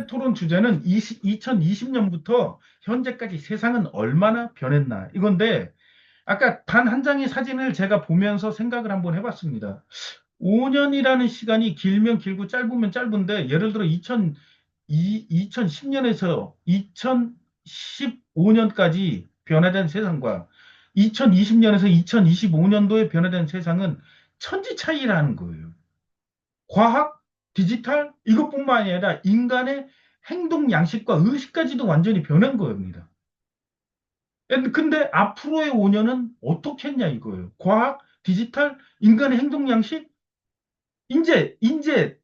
번째 토론 주제는 2020년부터 현재까지 세상은 얼마나 변했나 이건데 아까 단 한 장의 사진을 제가 보면서 생각을 한번 해봤습니다. 5년이라는 시간이 길면 길고 짧으면 짧은데 예를 들어 2010년에서 2015년까지 변화된 세상과 2020년에서 2025년도에 변화된 세상은 천지 차이라는 거예요. 과학, 디지털 이것뿐만 아니라 인간의 행동 양식과 의식까지도 완전히 변한 겁니다. 근데 앞으로의 5년은 어떻게 했냐 이거예요. 과학, 디지털, 인간의 행동 양식 이제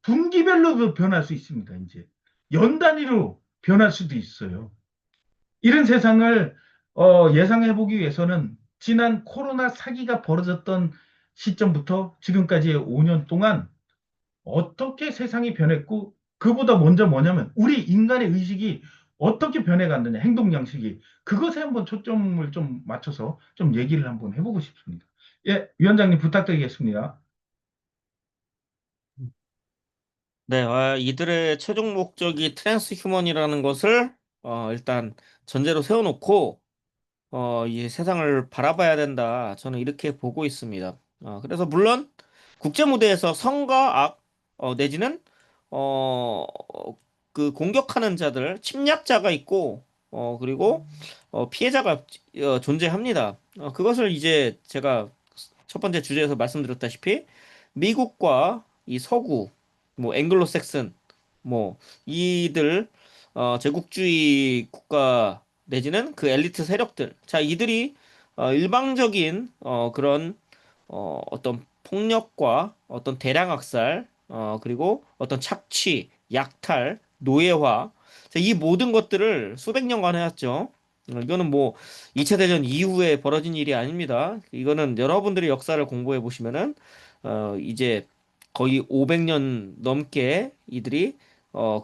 분기별로 변할 수 있습니다. 이제 연 단위로 변할 수도 있어요. 이런 세상을 예상해 보기 위해서는 지난 코로나 사기가 벌어졌던 시점부터 지금까지의 5년 동안 어떻게 세상이 변했고 그보다 먼저 뭐냐면 우리 인간의 의식이 어떻게 변해갔느냐 행동 양식이 그것에 한번 초점을 좀 맞춰서 좀 얘기를 한번 해보고 싶습니다. 예, 위원장님 부탁드리겠습니다. 네, 이들의 최종 목적이 트랜스 휴먼이라는 것을 일단 전제로 세워놓고 이 세상을 바라봐야 된다. 저는 이렇게 보고 있습니다. 그래서 물론 국제 무대에서 성과 악 내지는 어, 그 공격하는 자들, 침략자가 있고 그리고 피해자가 존재합니다. 그것을 이제 제가 첫 번째 주제에서 말씀드렸다시피 미국과 이 서구, 뭐 앵글로색슨, 뭐 이들 제국주의 국가 내지는 그 엘리트 세력들, 자 이들이 일방적인 그런 어떤 폭력과 어떤 대량 학살, 그리고 어떤 착취, 약탈, 노예화, 자, 이 모든 것들을 수백 년간 해왔죠. 이거는 뭐 2차 대전 이후에 벌어진 일이 아닙니다. 이거는 여러분들이 역사를 공부해 보시면은 이제 거의 500년 넘게 이들이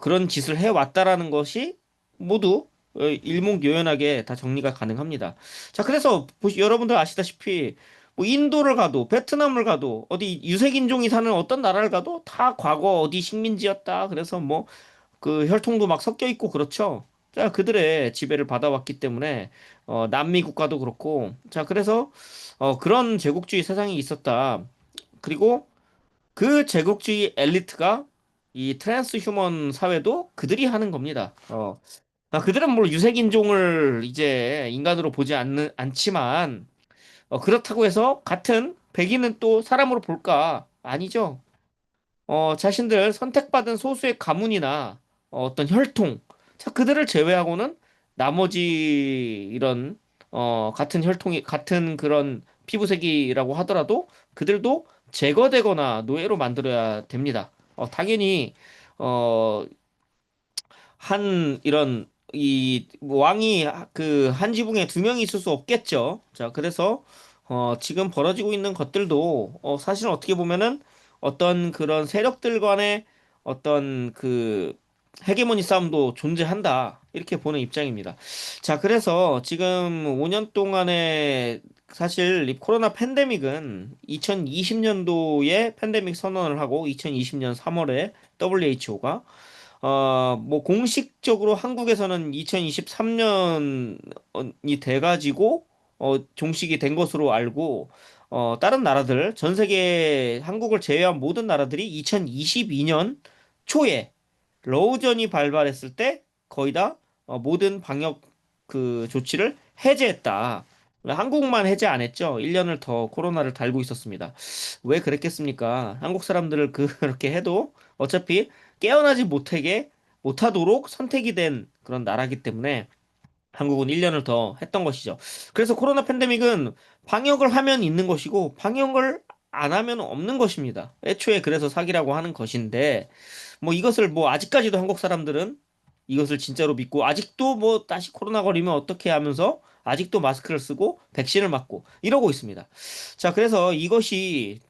그런 짓을 해왔다라는 것이 모두 일목요연하게 다 정리가 가능합니다. 자, 그래서 여러분들 아시다시피 뭐 인도를 가도 베트남을 가도 어디 유색인종이 사는 어떤 나라를 가도 다 과거 어디 식민지였다. 그래서 뭐 그 혈통도 막 섞여 있고 그렇죠. 자, 그들의 지배를 받아왔기 때문에 남미 국가도 그렇고 자, 그래서 그런 제국주의 세상이 있었다. 그리고 그 제국주의 엘리트가 이 트랜스 휴먼 사회도 그들이 하는 겁니다. 그들은 뭐 유색인종을 이제 인간으로 보지 않지만 그렇다고 해서 같은 백인은 또 사람으로 볼까? 아니죠. 자신들 선택받은 소수의 가문이나 어떤 혈통, 자, 그들을 제외하고는 나머지 이런, 같은 혈통이, 같은 그런 피부색이라고 하더라도 그들도 제거되거나 노예로 만들어야 됩니다. 당연히, 어, 한 이런 이 왕이 그 한 지붕에 두 명이 있을 수 없겠죠. 자, 그래서 지금 벌어지고 있는 것들도 사실 어떻게 보면은 어떤 그런 세력들 간의 어떤 그 헤게모니 싸움도 존재한다. 이렇게 보는 입장입니다. 자, 그래서 지금 5년 동안에 사실 이 코로나 팬데믹은 2020년도에 팬데믹 선언을 하고 2020년 3월에 WHO가 뭐 공식적으로 한국에서는 2023년이 돼가지고 종식이 된 것으로 알고 다른 나라들 전 세계 한국을 제외한 모든 나라들이 2022년 초에 러우전이 발발했을 때 거의 다 모든 방역 그 조치를 해제했다. 한국만 해제 안 했죠. 1년을 더 코로나를 달고 있었습니다. 왜 그랬겠습니까? 한국 사람들을 그렇게 해도 어차피 깨어나지 못하도록 선택이 된 그런 나라기 때문에 한국은 1년을 더 했던 것이죠. 그래서 코로나 팬데믹은 방역을 하면 있는 것이고 방역을 안 하면 없는 것입니다. 애초에 그래서 사기라고 하는 것인데 뭐 이것을 뭐 아직까지도 한국 사람들은 이것을 진짜로 믿고 아직도 뭐 다시 코로나 걸리면 어떻게 하면서 아직도 마스크를 쓰고 백신을 맞고 이러고 있습니다. 자, 그래서 이것이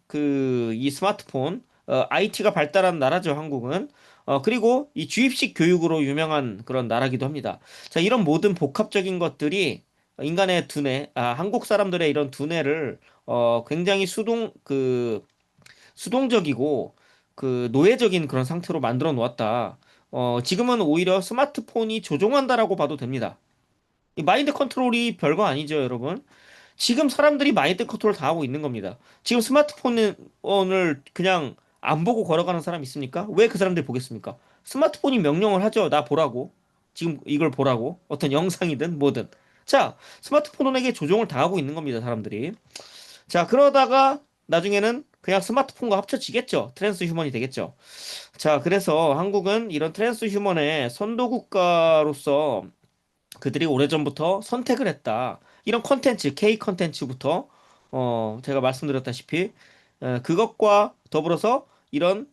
그 이 스마트폰 IT가 발달한 나라죠, 한국은. 그리고 이 주입식 교육으로 유명한 그런 나라기도 합니다. 자, 이런 모든 복합적인 것들이 인간의 두뇌, 한국 사람들의 이런 두뇌를 굉장히 수동적이고 그 노예적인 그런 상태로 만들어 놓았다. 지금은 오히려 스마트폰이 조종한다라고 봐도 됩니다. 이 마인드 컨트롤이 별거 아니죠, 여러분. 지금 사람들이 마인드 컨트롤 다 하고 있는 겁니다. 지금 스마트폰을 그냥 안 보고 걸어가는 사람 있습니까? 왜 그 사람들 보겠습니까? 스마트폰이 명령을 하죠. 나 보라고. 지금 이걸 보라고. 어떤 영상이든 뭐든. 자, 스마트폰에게 조종을 다 하고 있는 겁니다, 사람들이. 자, 그러다가 나중에는 그냥 스마트폰과 합쳐지겠죠. 트랜스 휴먼이 되겠죠. 자, 그래서 한국은 이런 트랜스 휴먼의 선도 국가로서 그들이 오래전부터 선택을 했다. 이런 컨텐츠, K 컨텐츠부터 제가 말씀드렸다시피 그것과 더불어서 이런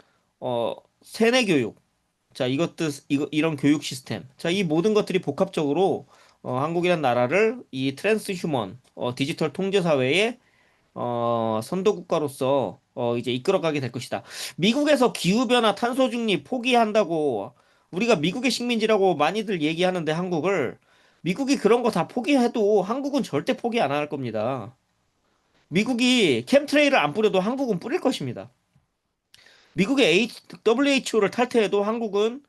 세뇌 교육, 자 이런 교육 시스템, 자 이 모든 것들이 복합적으로 한국이란 나라를 이 트랜스 휴먼 디지털 통제 사회의 선도 국가로서 이제 이끌어가게 될 것이다. 미국에서 기후변화, 탄소 중립 포기한다고 우리가 미국의 식민지라고 많이들 얘기하는데 미국이 그런 거 다 포기해도 한국은 절대 포기 안 할 겁니다. 미국이 캠트레일을 안 뿌려도 한국은 뿌릴 것입니다. 미국의 WHO를 탈퇴해도 한국은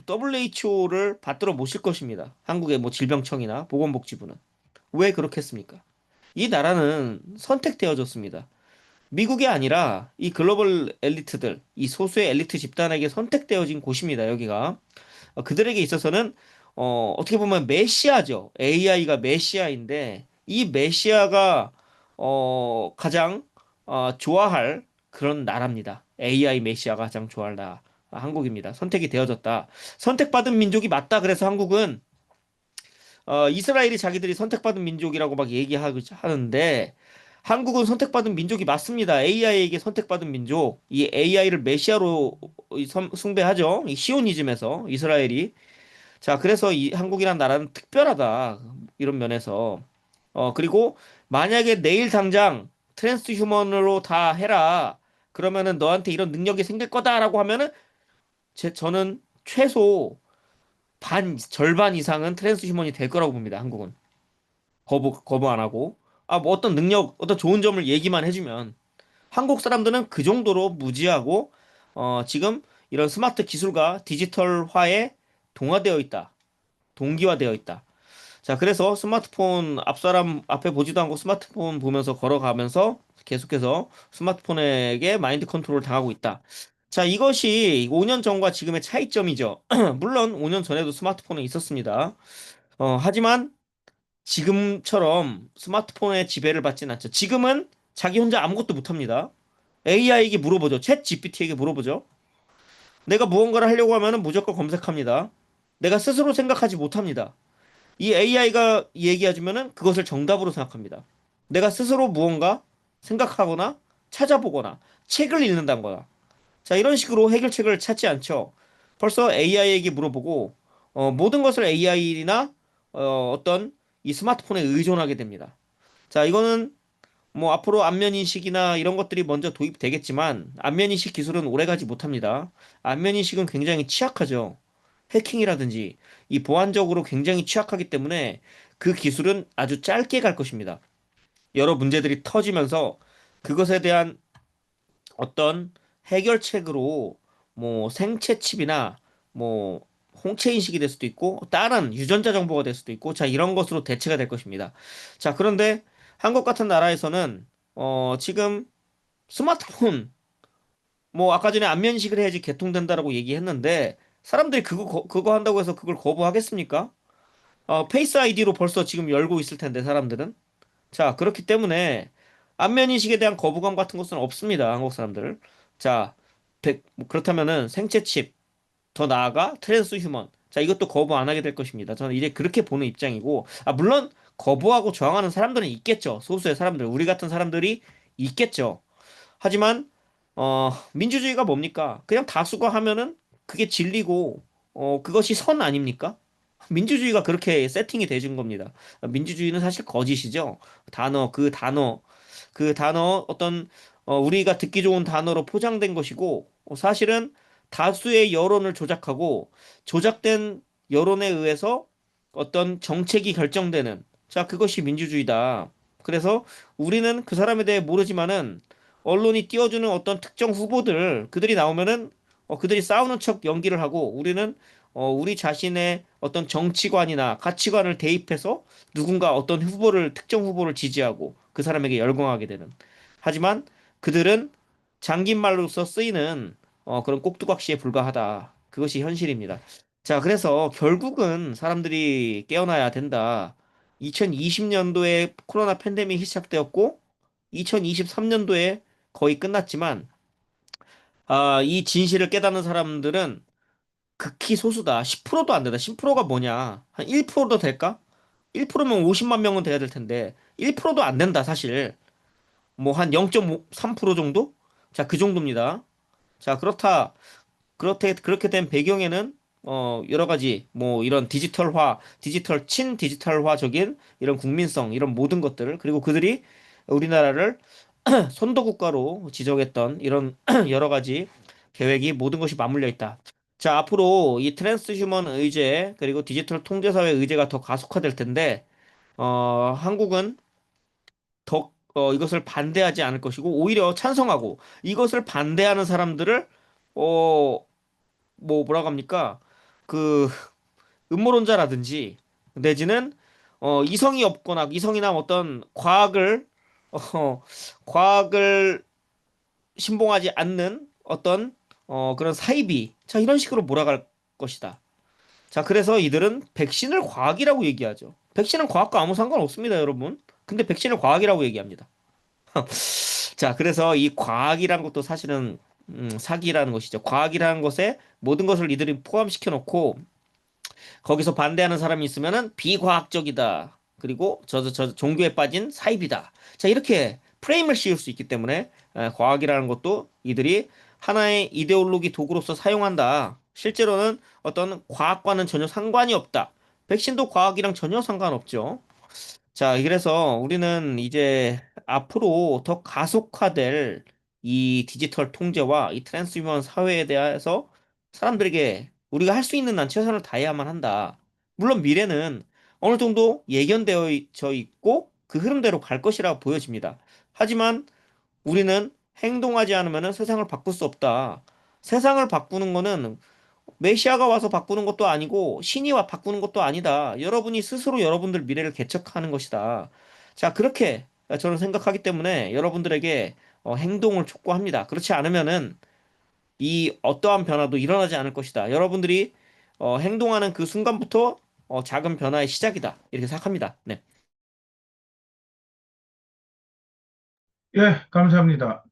WHO를 받들어 모실 것입니다. 한국의 뭐 질병청이나 보건복지부는. 왜 그렇겠습니까? 이 나라는 선택되어졌습니다. 미국이 아니라 이 글로벌 엘리트들, 이 소수의 엘리트 집단에게 선택되어진 곳입니다. 여기가. 그들에게 있어서는 어떻게 보면 메시아죠. AI가 메시아인데 이 메시아가 가장 좋아할 그런 나라입니다. AI 메시아가 가장 좋아할 나라. 한국입니다. 선택이 되어졌다. 선택받은 민족이 맞다. 그래서 한국은 이스라엘이 자기들이 선택받은 민족이라고 막 얘기하는데 한국은 선택받은 민족이 맞습니다. AI에게 선택받은 민족. 이 AI를 메시아로 숭배하죠. 이 시오니즘에서 이스라엘이. 자, 그래서 이 한국이란 나라는 특별하다. 이런 면에서. 그리고 만약에 내일 당장 트랜스 휴먼으로 다 해라. 그러면은 너한테 이런 능력이 생길 거다라고 하면은 저는 최소 절반 이상은 트랜스 휴먼이 될 거라고 봅니다. 한국은. 거부 안 하고. 뭐 어떤 능력, 어떤 좋은 점을 얘기만 해주면 한국 사람들은 그 정도로 무지하고 지금 이런 스마트 기술과 디지털화에 동화되어 있다. 동기화되어 있다. 자, 그래서 스마트폰 앞 사람 앞에 보지도 않고 스마트폰 보면서 걸어가면서 계속해서 스마트폰에게 마인드 컨트롤을 당하고 있다. 자, 이것이 5년 전과 지금의 차이점이죠. 물론 5년 전에도 스마트폰은 있었습니다. 하지만 지금처럼 스마트폰의 지배를 받진 않죠. 지금은 자기 혼자 아무것도 못합니다. AI에게 물어보죠. 챗 GPT에게 물어보죠. 내가 무언가를 하려고 하면은 무조건 검색합니다. 내가 스스로 생각하지 못합니다. 이 AI가 얘기해주면은 그것을 정답으로 생각합니다. 내가 스스로 무언가 생각하거나 찾아보거나 책을 읽는다거나 자 이런 식으로 해결책을 찾지 않죠. 벌써 AI에게 물어보고 모든 것을 AI나 어떤 이 스마트폰에 의존하게 됩니다. 자 이거는 뭐 앞으로 안면인식이나 이런 것들이 먼저 도입되겠지만 안면인식 기술은 오래가지 못합니다. 안면인식은 굉장히 취약하죠. 해킹이라든지 이 보안적으로 굉장히 취약하기 때문에 그 기술은 아주 짧게 갈 것입니다. 여러 문제들이 터지면서 그것에 대한 어떤 해결책으로 뭐 생체 칩이나 뭐 홍채 인식이 될 수도 있고 다른 유전자 정보가 될 수도 있고 자 이런 것으로 대체가 될 것입니다. 자 그런데 한국 같은 나라에서는 지금 스마트폰 뭐 아까 전에 안면식을 해야지 개통된다라고 얘기했는데 사람들이 그거 한다고 해서 그걸 거부하겠습니까? 페이스 아이디로 벌써 지금 열고 있을 텐데 사람들은 자 그렇기 때문에 안면인식에 대한 거부감 같은 것은 없습니다 한국 사람들 자 뭐 그렇다면은 생체칩 더 나아가 트랜스 휴먼 자 이것도 거부 안 하게 될 것입니다 저는 이제 그렇게 보는 입장이고 물론 거부하고 저항하는 사람들은 있겠죠 소수의 사람들 우리 같은 사람들이 있겠죠 하지만 민주주의가 뭡니까? 그냥 다수가 하면은 그게 진리고 그것이 선 아닙니까? 민주주의가 그렇게 세팅이 되준 겁니다. 민주주의는 사실 거짓이죠. 그 단어 어떤 우리가 듣기 좋은 단어로 포장된 것이고 사실은 다수의 여론을 조작하고 조작된 여론에 의해서 어떤 정책이 결정되는 자 그것이 민주주의다. 그래서 우리는 그 사람에 대해 모르지만은 언론이 띄워주는 어떤 특정 후보들 그들이 나오면은 그들이 싸우는 척 연기를 하고 우리는 우리 자신의 어떤 정치관이나 가치관을 대입해서 누군가 어떤 후보를 특정 후보를 지지하고 그 사람에게 열광하게 되는. 하지만 그들은 장긴말로서 쓰이는 그런 꼭두각시에 불과하다. 그것이 현실입니다. 자, 그래서 결국은 사람들이 깨어나야 된다. 2020년도에 코로나 팬데믹이 시작되었고 2023년도에 거의 끝났지만 이 진실을 깨닫는 사람들은 극히 소수다. 10%도 안 된다. 10%가 뭐냐? 한 1%도 될까? 1%면 50만 명은 돼야 될 텐데 1%도 안 된다, 사실. 뭐 한 0.3% 정도? 자, 그 정도입니다. 자, 그렇게 된 배경에는 여러 가지 뭐 이런 친디지털화적인 이런 국민성, 이런 모든 것들을 그리고 그들이 우리나라를 선도 국가로 지정했던 이런 여러 가지 계획이 모든 것이 맞물려 있다. 자, 앞으로 이 트랜스휴먼 의제 그리고 디지털 통제 사회 의제가 더 가속화될 텐데 한국은 이것을 반대하지 않을 것이고 오히려 찬성하고 이것을 반대하는 사람들을 어 뭐라고 합니까? 그 음모론자라든지 내지는 이성이 없거나 이성이나 어떤 어, 과학을 신봉하지 않는 어떤 그런 사이비 자 이런 식으로 몰아갈 것이다. 자 그래서 이들은 백신을 과학이라고 얘기하죠. 백신은 과학과 아무 상관없습니다, 여러분. 근데 백신을 과학이라고 얘기합니다. 자 그래서 이 과학이라는 것도 사실은 사기라는 것이죠. 과학이라는 것에 모든 것을 이들이 포함시켜 놓고 거기서 반대하는 사람이 있으면은 비과학적이다. 그리고 저 종교에 빠진 사입이다. 자, 이렇게 프레임을 씌울 수 있기 때문에 과학이라는 것도 이들이 하나의 이데올로기 도구로서 사용한다. 실제로는 어떤 과학과는 전혀 상관이 없다. 백신도 과학이랑 전혀 상관없죠. 자, 그래서 우리는 이제 앞으로 더 가속화될 이 디지털 통제와 이 트랜스휴먼 사회에 대해서 사람들에게 우리가 할 수 있는 한 최선을 다해야만 한다. 물론 미래는 어느 정도 예견되어 있고 그 흐름대로 갈 것이라 보여집니다. 하지만 우리는 행동하지 않으면 세상을 바꿀 수 없다. 세상을 바꾸는 거는 메시아가 와서 바꾸는 것도 아니고 신이 와 바꾸는 것도 아니다. 여러분이 스스로 여러분들 미래를 개척하는 것이다. 자, 그렇게 저는 생각하기 때문에 여러분들에게 행동을 촉구합니다. 그렇지 않으면은 이 어떠한 변화도 일어나지 않을 것이다. 여러분들이 행동하는 그 순간부터 작은 변화의 시작이다. 이렇게 생각합니다. 네. 예, 감사합니다.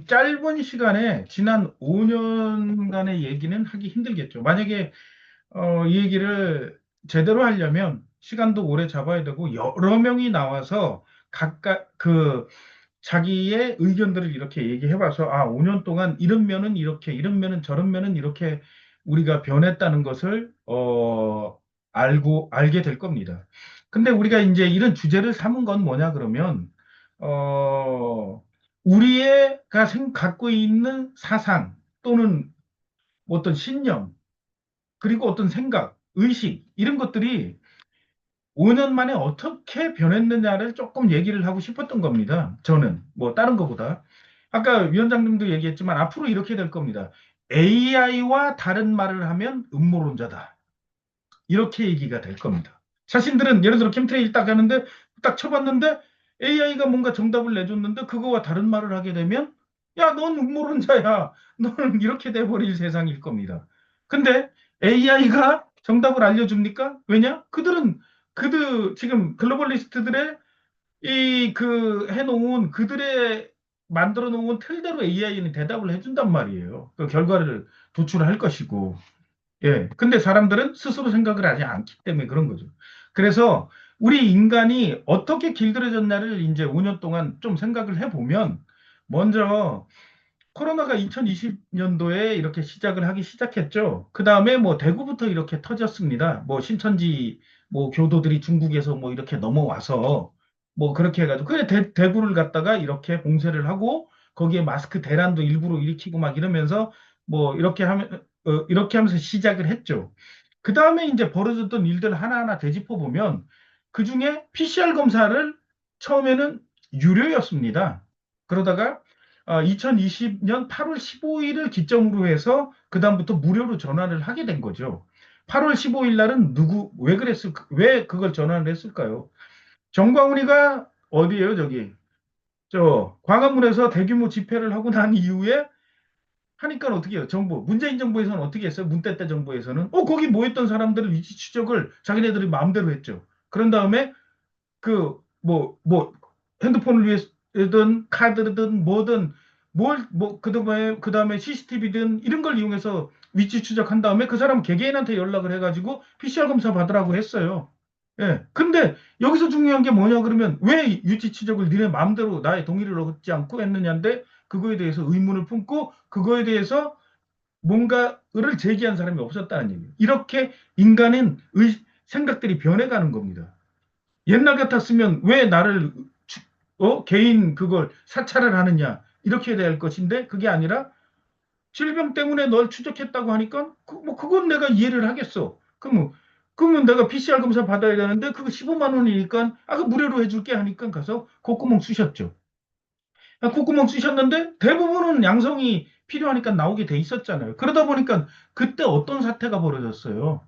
짧은 시간에 지난 5년간의 얘기는 하기 힘들겠죠. 만약에 이 얘기를 제대로 하려면 시간도 오래 잡아야 되고 여러 명이 나와서 각각 자기의 의견들을 이렇게 얘기해봐서 5년 동안 이런 면은 이렇게, 이런 면은 저런 면은 이렇게 우리가 변했다는 것을 알게 될 겁니다. 근데 우리가 이제 이런 주제를 삼은 건 뭐냐 그러면 우리가 갖고 있는 사상 또는 어떤 신념 그리고 어떤 생각, 의식 이런 것들이 5년 만에 어떻게 변했느냐를 조금 얘기를 하고 싶었던 겁니다. 저는 뭐 다른 것보다 아까 위원장님도 얘기했지만 앞으로 이렇게 될 겁니다. AI와 다른 말을 하면 음모론자다. 이렇게 얘기가 될 겁니다. 자신들은 예를 들어 캠트레일 딱 하는데 딱 쳐봤는데 AI가 뭔가 정답을 내줬는데 그거와 다른 말을 하게 되면 야, 넌 음모론자야. 너는 이렇게 돼버릴 세상일 겁니다. 근데 AI가 정답을 알려줍니까? 왜냐? 그들 지금 글로벌리스트들의 해놓은 그들의 만들어 놓은 틀대로 AI는 대답을 해준단 말이에요. 그 결과를 도출할 것이고. 예. 근데 사람들은 스스로 생각을 하지 않기 때문에 그런 거죠. 그래서 우리 인간이 어떻게 길들여졌나를 이제 5년 동안 좀 생각을 해보면 먼저 코로나가 2020년도에 이렇게 시작을 하기 시작했죠. 그 다음에 뭐 대구부터 이렇게 터졌습니다. 뭐 신천지 뭐 교도들이 중국에서 뭐 이렇게 넘어와서 뭐 그렇게 해가지고 그래 대구를 갖다가 이렇게 봉쇄를 하고 거기에 마스크 대란도 일부러 일으키고 막 이러면서 뭐 이렇게 하면서 시작을 했죠. 그 다음에 이제 벌어졌던 일들 하나하나 되짚어 보면 그 중에 PCR 검사를 처음에는 유료였습니다. 그러다가 2020년 8월 15일을 기점으로 해서 그다음부터 무료로 전환을 하게 된 거죠. 8월 15일 날은 왜 그걸 전환을 했을까요? 정광훈이가 어디예요, 저기? 광화문에서 대규모 집회를 하고 난 이후에 하니까 어떻게 해요? 문재인 정부에서는 어떻게 했어요? 문때때 정부에서는 거기 모였던 사람들을 위치 추적을 자기네들이 마음대로 했죠. 그런 다음에 핸드폰을 위해서든 카드든 뭐든 그다음에 CCTV든 이런 걸 이용해서 위치 추적한 다음에 그 사람 개개인한테 연락을 해가지고 PCR 검사 받으라고 했어요. 예. 근데 여기서 중요한 게 뭐냐 그러면 왜 위치 추적을 니네 마음대로 나의 동의를 얻지 않고 했느냐인데 그거에 대해서 의문을 품고 그거에 대해서 뭔가를 제기한 사람이 없었다는 얘기예요. 이렇게 인간은 생각들이 변해가는 겁니다. 옛날 같았으면 왜 나를 개인 그걸 사찰을 하느냐 이렇게 될 것인데 그게 아니라 질병 때문에 널 추적했다고 하니까 그건 내가 이해를 하겠어. 그러면 내가 PCR 검사 받아야 되는데 그거 15만 원이니까 그 무료로 해줄게 하니까 가서 콧구멍 쑤셨죠. 콧구멍 쑤셨는데 대부분은 양성이 필요하니까 나오게 돼 있었잖아요. 그러다 보니까 그때 어떤 사태가 벌어졌어요.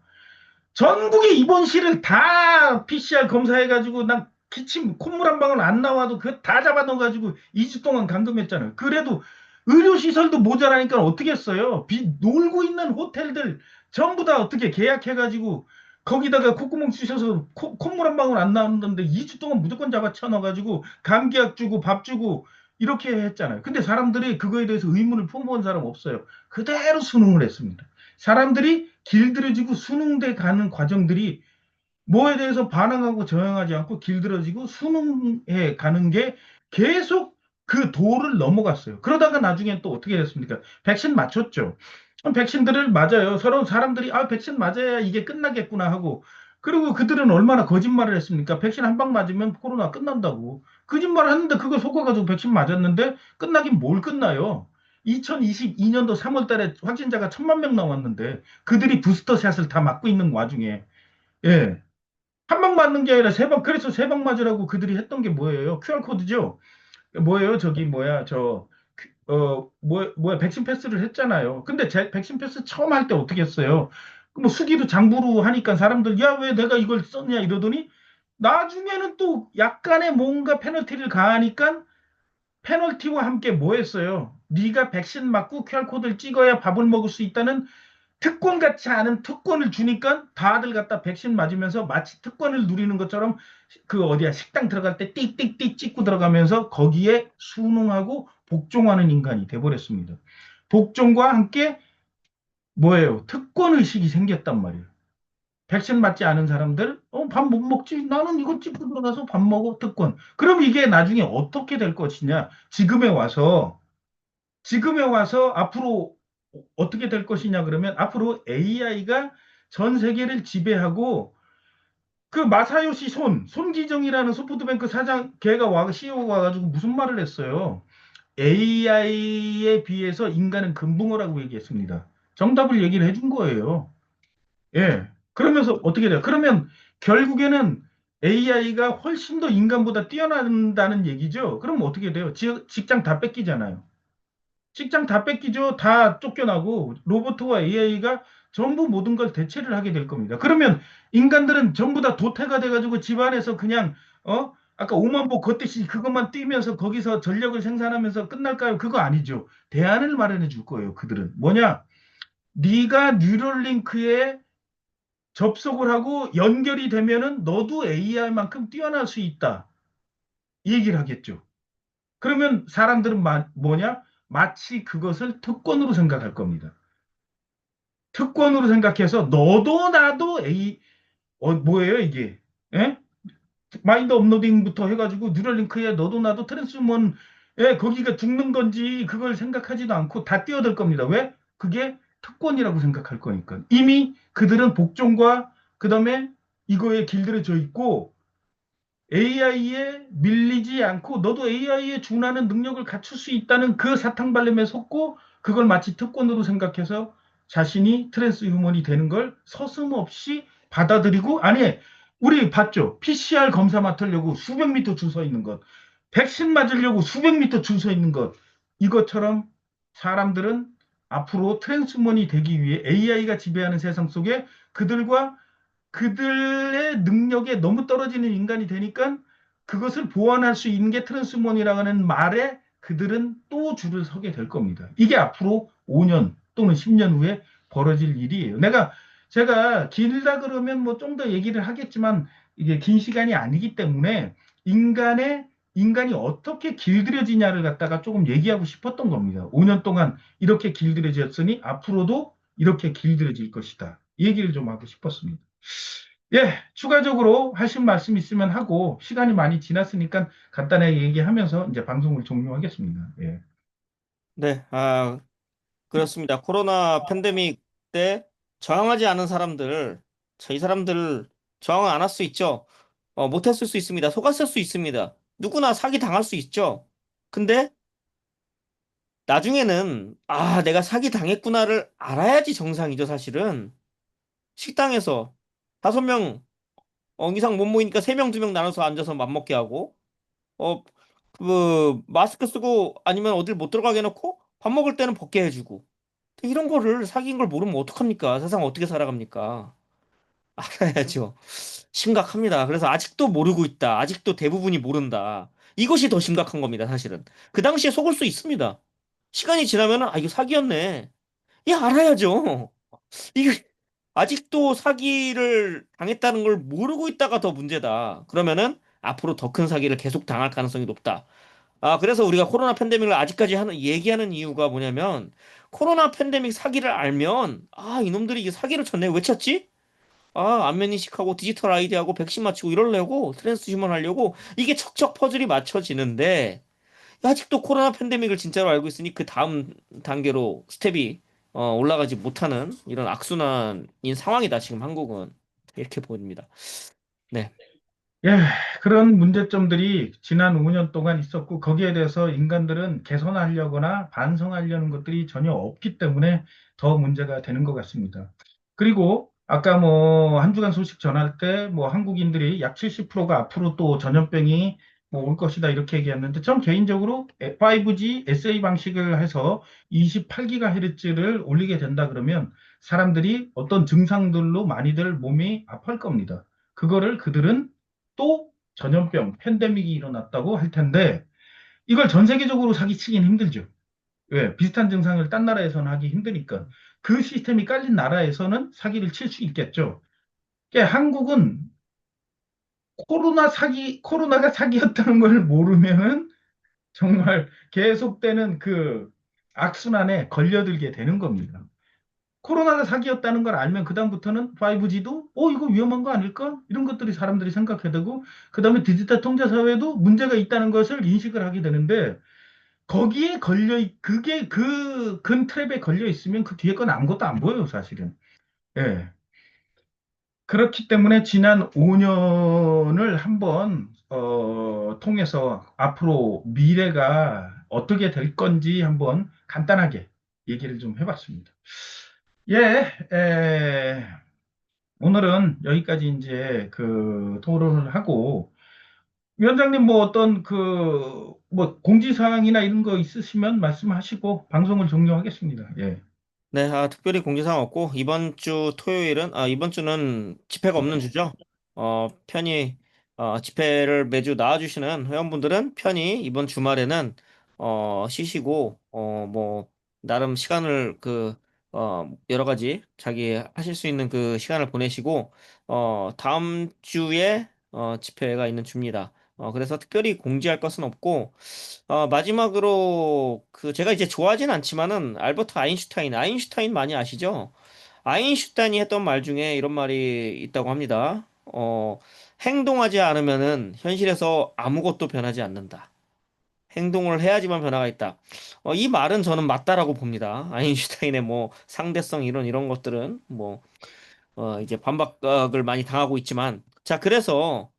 전국의 입원실을 다 PCR 검사해가지고 난 기침 콧물 한 방울 안 나와도 그거 다 잡아넣어가지고 2주 동안 감금했잖아요. 그래도 의료시설도 모자라니까 어떻게 했어요? 놀고 있는 호텔들 전부 다 어떻게 계약해가지고 거기다가 콧구멍 쑤셔서 콧물 한 방울 안 나오는데 2주 동안 무조건 잡아쳐 넣어가지고 감기약 주고 밥 주고 이렇게 했잖아요. 근데 사람들이 그거에 대해서 의문을 품어본 사람 없어요. 그대로 수능을 했습니다. 사람들이 길들여지고 수능대 가는 과정들이 뭐에 대해서 반항하고 저항하지 않고 길들여지고 수능에 가는 게 계속 그 도를 넘어갔어요. 그러다가 나중에 또 어떻게 됐습니까? 백신 맞췄죠. 백신들을 맞아요. 서로 사람들이 백신 맞아야 이게 끝나겠구나 하고 그리고 그들은 얼마나 거짓말을 했습니까? 백신 한 방 맞으면 코로나 끝난다고. 거짓말을 했는데 그거 속아가지고 백신 맞았는데 끝나긴 뭘 끝나요? 2022년도 3월 달에 확진자가 1,000만 명 나왔는데 그들이 부스터샷을 다 맞고 있는 와중에 예. 한 방 맞는 게 아니라 세 방, 그래서 세 방 맞으라고 그들이 했던 게 뭐예요? QR코드죠? 뭐예요? 저기, 뭐야, 백신 패스를 했잖아요. 근데 백신 패스 처음 할 때 어떻게 했어요? 뭐 수기로 장부로 하니까 사람들, 야, 왜 내가 이걸 썼냐 이러더니 나중에는 또 약간의 뭔가 페널티를 가하니까 페널티와 함께 뭐 했어요? 네가 백신 맞고 QR코드를 찍어야 밥을 먹을 수 있다는 특권 같지 않은 특권을 주니까 다들 갖다 백신 맞으면서 마치 특권을 누리는 것처럼 그 어디야 식당 들어갈 때 띡띡띡 찍고 들어가면서 거기에 순응하고 복종하는 인간이 돼버렸습니다. 복종과 함께 뭐예요? 특권 의식이 생겼단 말이에요. 백신 맞지 않은 사람들, 밥 못 먹지? 나는 이거 찍고 들어가서 밥 먹어, 특권. 그럼 이게 나중에 어떻게 될 것이냐? 지금에 와서 앞으로 어떻게 될 것이냐 그러면 앞으로 AI가 전 세계를 지배하고 그 마사요시 손기정이라는 소프트뱅크 사장 걔가 CEO가 와가지고 무슨 말을 했어요. AI에 비해서 인간은 금붕어라고 얘기했습니다. 정답을 얘기를 해준 거예요. 예. 그러면서 어떻게 돼요? 그러면 결국에는 AI가 훨씬 더 인간보다 뛰어난다는 얘기죠. 그럼 어떻게 돼요? 직장 다 뺏기잖아요. 직장 다 뺏기죠. 다 쫓겨나고 로봇과 AI가 전부 모든 걸 대체를 하게 될 겁니다. 그러면 인간들은 전부 다 도태가 돼가지고 집안에서 그냥 아까 오만보 걷듯이 그것만 뛰면서 거기서 전력을 생산하면서 끝날까요? 그거 아니죠. 대안을 마련해 줄 거예요. 그들은 뭐냐? 네가 뉴럴링크에 접속을 하고 연결이 되면은 너도 AI만큼 뛰어날 수 있다. 이 얘기를 하겠죠. 그러면 사람들은 뭐냐? 마치 그것을 특권으로 생각할 겁니다. 특권으로 생각해서 너도 나도 뭐예요 이게? 예? 마인드 업로딩부터 해가지고 뉴럴링크에 너도 나도 트랜스human에 거기가 죽는 건지 그걸 생각하지도 않고 다 뛰어들 겁니다. 왜? 그게 특권이라고 생각할 거니까. 이미 그들은 복종과 그다음에 이거에 길들여져 있고 AI에 밀리지 않고 너도 AI에 준하는 능력을 갖출 수 있다는 그 사탕발림에 속고 그걸 마치 특권으로 생각해서 자신이 트랜스 휴먼이 되는 걸 서슴없이 받아들이고 아니 우리 봤죠? PCR 검사 맡으려고 수백 미터 줄 서 있는 것 백신 맞으려고 수백 미터 줄 서 있는 것 이것처럼 사람들은 앞으로 트랜스human이 되기 위해 AI가 지배하는 세상 속에 그들과 그들의 능력에 너무 떨어지는 인간이 되니까 그것을 보완할 수 있는 게 트랜스human이라는 말에 그들은 또 줄을 서게 될 겁니다. 이게 앞으로 5년 또는 10년 후에 벌어질 일이에요. 제가 길다 그러면 뭐 좀 더 얘기를 하겠지만 이게 긴 시간이 아니기 때문에 인간의 인간이 어떻게 길들여지냐를 갖다가 조금 얘기하고 싶었던 겁니다. 5년 동안 이렇게 길들여졌으니 앞으로도 이렇게 길들여질 것이다. 이 얘기를 좀 하고 싶었습니다. 예, 추가적으로 하신 말씀 있으면 하고 시간이 많이 지났으니까 간단하게 얘기하면서 이제 방송을 종료하겠습니다. 예. 네, 그렇습니다. 코로나 팬데믹 때 저항하지 않은 사람들, 저희 사람들 저항을 안 할 수 있죠. 못했을 수 있습니다. 속았을 수 있습니다. 누구나 사기 당할 수 있죠. 근데 나중에는 내가 사기 당했구나를 알아야지 정상이죠, 사실은. 식당에서 5명 이상 못 모이니까 3명, 2명 나눠서 앉아서 맘먹게 하고 어, 마스크 쓰고 아니면 어딜 못 들어가게 해놓고 밥 먹을 때는 벗게 해주고 이런 거를 사귄 걸 모르면 어떡합니까? 세상 어떻게 살아갑니까? 알아야죠. 심각합니다. 그래서 아직도 모르고 있다. 아직도 대부분이 모른다. 이것이 더 심각한 겁니다, 사실은. 그 당시에 속을 수 있습니다. 시간이 지나면은, 이거 사기였네. 알아야죠. 이게, 아직도 사기를 당했다는 걸 모르고 있다가 더 문제다. 그러면은, 앞으로 더 큰 사기를 계속 당할 가능성이 높다. 그래서 우리가 코로나 팬데믹을 아직까지 얘기하는 이유가 뭐냐면, 코로나 팬데믹 사기를 알면, 이놈들이 이게 사기를 쳤네. 왜 쳤지? 안면 인식하고 디지털 아이디하고 백신 맞추고 이러려고 트랜스 휴먼 하려고 이게 척척 퍼즐이 맞춰지는데 아직도 코로나 팬데믹을 진짜로 알고 있으니 그 다음 단계로 스텝이 올라가지 못하는 이런 악순환인 상황이다 지금 한국은 이렇게 보입니다. 네. 예, 그런 문제점들이 지난 5년 동안 있었고, 거기에 대해서 인간들은 개선하려거나 반성하려는 것들이 전혀 없기 때문에 더 문제가 되는 것 같습니다. 그리고 아까 뭐 한 주간 소식 전할 때 뭐 한국인들이 약 70%가 앞으로 또 전염병이 뭐 올 것이다 이렇게 얘기했는데, 전 개인적으로 5G SA 방식을 해서 28GHz를 올리게 된다 그러면 사람들이 어떤 증상들로 많이들 몸이 아플 겁니다. 그거를 그들은 또 전염병, 팬데믹이 일어났다고 할 텐데 이걸 전 세계적으로 사기치긴 힘들죠. 왜? 비슷한 증상을 딴 나라에서는 하기 힘드니까. 그 시스템이 깔린 나라에서는 사기를 칠 수 있겠죠. 그러니까 한국은 코로나가 사기였다는 걸 모르면은 정말 계속되는 그 악순환에 걸려들게 되는 겁니다. 코로나가 사기였다는 걸 알면 그다음부터는 5G도 이거 위험한 거 아닐까? 이런 것들이 사람들이 생각해 되고 그다음에 디지털 통제 사회도 문제가 있다는 것을 인식을 하게 되는데 거기에 그게 그 근 트랩에 걸려 있으면 그 뒤에 건 아무것도 안 보여요, 사실은. 예. 그렇기 때문에 지난 5년을 한번 통해서 앞으로 미래가 어떻게 될 건지 한번 간단하게 얘기를 좀 해봤습니다. 예, 오늘은 여기까지 이제 그 토론을 하고, 위원장님 뭐 어떤 그, 뭐 공지사항이나 이런 거 있으시면 말씀하시고 방송을 종료하겠습니다. 예. 네, 특별히 공지사항 없고, 이번 주는 집회가 없는 주죠. 편히, 집회를 매주 나와주시는 회원분들은 편히 이번 주말에는, 쉬시고, 나름 시간을 여러 가지 자기 하실 수 있는 그 시간을 보내시고, 다음 주에, 집회가 있는 주입니다. 그래서 특별히 공지할 것은 없고, 마지막으로 제가 이제 좋아하진 않지만은 알버트 아인슈타인 많이 아시죠? 아인슈타인이 했던 말 중에 이런 말이 있다고 합니다. 행동하지 않으면은 현실에서 아무것도 변하지 않는다. 행동을 해야지만 변화가 있다. 이 말은 저는 맞다라고 봅니다. 아인슈타인의 뭐 상대성 이런 것들은 뭐 이제 반박을 많이 당하고 있지만, 자, 그래서,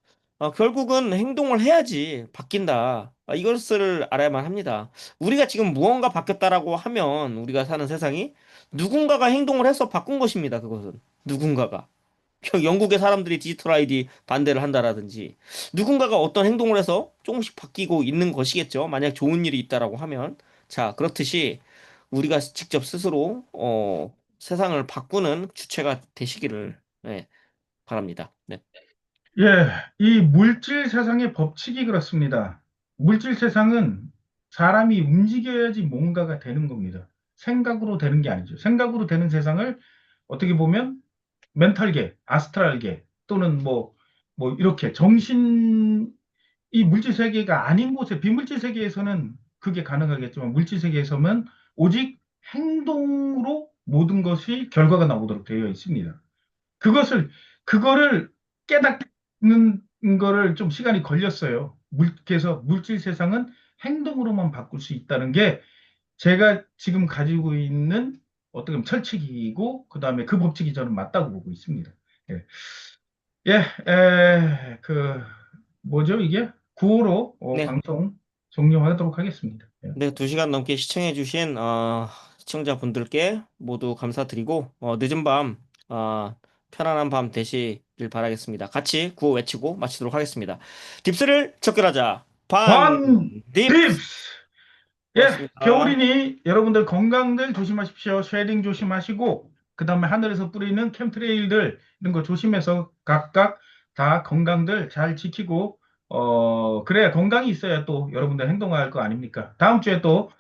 결국은 행동을 해야지 바뀐다. 이것을 알아야만 합니다. 우리가 지금 무언가 바뀌었다라고 하면, 우리가 사는 세상이 누군가가 행동을 해서 바꾼 것입니다. 그것은. 누군가가. 영국의 사람들이 디지털 아이디 반대를 한다라든지, 누군가가 어떤 행동을 해서 조금씩 바뀌고 있는 것이겠죠. 만약 좋은 일이 있다라고 하면. 자, 그렇듯이 우리가 직접 스스로 세상을 바꾸는 주체가 되시기를 네, 바랍니다. 네. 예, 이 물질 세상의 법칙이 그렇습니다. 물질 세상은 사람이 움직여야지 뭔가가 되는 겁니다. 생각으로 되는 게 아니죠. 생각으로 되는 세상을 어떻게 보면 멘탈계, 아스트랄계 또는 뭐 이렇게 이 물질 세계가 아닌 곳에 비물질 세계에서는 그게 가능하겠지만 물질 세계에서는 오직 행동으로 모든 것이 결과가 나오도록 되어 있습니다. 그것을 그거를 깨닫는 거를 좀 시간이 걸렸어요. 그래서 물질 세상은 행동으로만 바꿀 수 있다는 게 제가 지금 가지고 있는 어떻게 보면 철칙이고 그다음에 그 법칙이 저는 맞다고 보고 있습니다. 예. 예, 그 뭐죠 이게? 9호로 네. 방송 종료하도록 하겠습니다. 예. 네, 2시간 넘게 시청해주신 시청자분들께 모두 감사드리고 늦은 밤 편안한 밤 되시길 바라겠습니다. 같이 구호 외치고 마치도록 하겠습니다. 딥스를 척결하자. 반 반 딥스. 딥스! 예, 고맙습니다. 겨울이니 여러분들 건강들 조심하십시오. 쉐딩 조심하시고, 그 다음에 하늘에서 뿌리는 캠트레일들, 이런 거 조심해서 각각 다 건강들 잘 지키고, 그래야 건강이 있어야 또 여러분들 행동할 거 아닙니까? 다음 주에 또,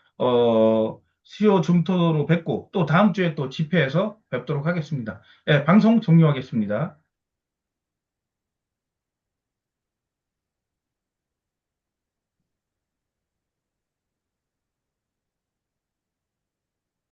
수요 줌토로 뵙고, 또 다음 주에 또 집회에서 뵙도록 하겠습니다. 예, 방송 종료하겠습니다.